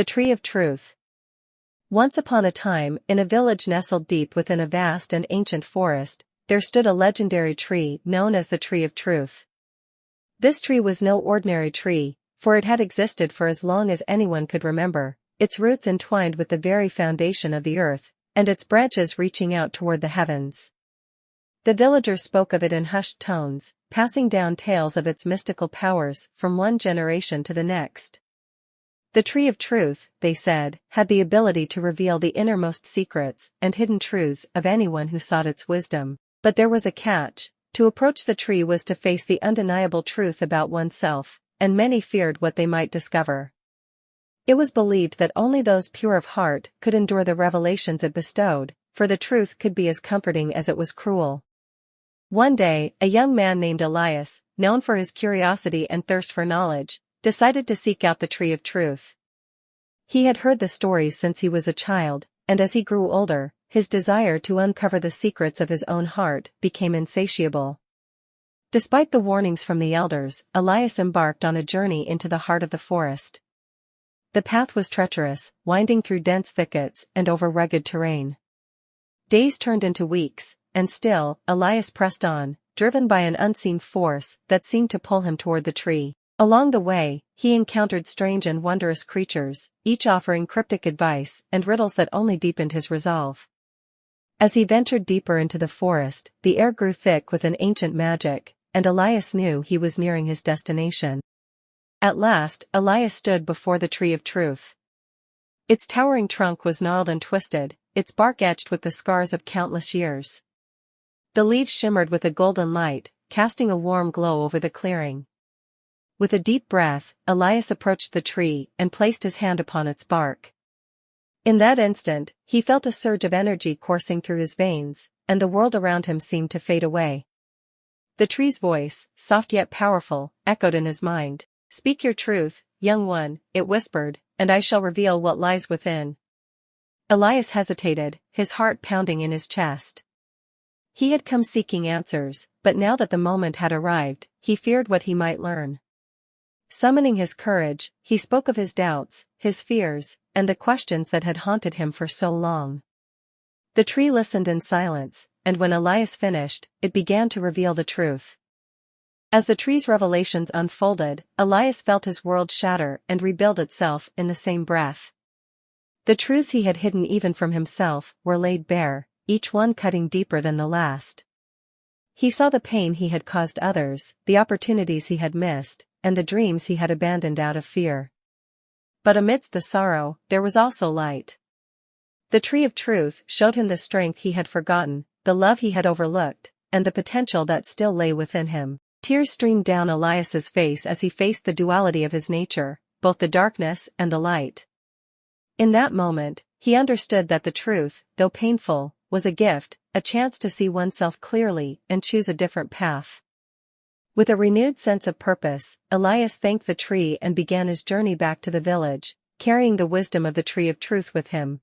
The Tree of Truth. Once upon a time, in a village nestled deep within a vast and ancient forest, there stood a legendary tree known as the Tree of Truth. This tree was no ordinary tree, for it had existed for as long as anyone could remember, its roots entwined with the very foundation of the earth, and its branches reaching out toward the heavens. The villagers spoke of it in hushed tones, passing down tales of its mystical powers from one generation to the next. The Tree of Truth, they said, had the ability to reveal the innermost secrets and hidden truths of anyone who sought its wisdom. But there was a catch: to approach the tree was to face the undeniable truth about oneself, and many feared what they might discover. It was believed that only those pure of heart could endure the revelations it bestowed, for the truth could be as comforting as it was cruel. One day, a young man named Elias, known for his curiosity and thirst for knowledge, decided to seek out the Tree of Truth. He had heard the stories since he was a child, and as he grew older, his desire to uncover the secrets of his own heart became insatiable. Despite the warnings from the elders, Elias embarked on a journey into the heart of the forest. The path was treacherous, winding through dense thickets and over rugged terrain. Days turned into weeks, and still, Elias pressed on, driven by an unseen force that seemed to pull him toward the tree. Along the way, he encountered strange and wondrous creatures, each offering cryptic advice and riddles that only deepened his resolve. As he ventured deeper into the forest, the air grew thick with an ancient magic, and Elias knew he was nearing his destination. At last, Elias stood before the Tree of Truth. Its towering trunk was gnarled and twisted, its bark etched with the scars of countless years. The leaves shimmered with a golden light, casting a warm glow over the clearing. With a deep breath, Elias approached the tree and placed his hand upon its bark. In that instant, he felt a surge of energy coursing through his veins, and the world around him seemed to fade away. The tree's voice, soft yet powerful, echoed in his mind. "Speak your truth, young one," it whispered, "and I shall reveal what lies within." Elias hesitated, his heart pounding in his chest. He had come seeking answers, but now that the moment had arrived, he feared what he might learn. Summoning his courage, he spoke of his doubts, his fears, and the questions that had haunted him for so long. The tree listened in silence, and when Elias finished, it began to reveal the truth. As the tree's revelations unfolded, Elias felt his world shatter and rebuild itself in the same breath. The truths he had hidden even from himself were laid bare, each one cutting deeper than the last. He saw the pain he had caused others, the opportunities he had missed, and the dreams he had abandoned out of fear. But amidst the sorrow, there was also light. The Tree of Truth showed him the strength he had forgotten, the love he had overlooked, and the potential that still lay within him. Tears streamed down Elias's face as he faced the duality of his nature, both the darkness and the light. In that moment, he understood that the truth, though painful, was a gift, a chance to see oneself clearly and choose a different path. With a renewed sense of purpose, Elias thanked the tree and began his journey back to the village, carrying the wisdom of the Tree of Truth with him.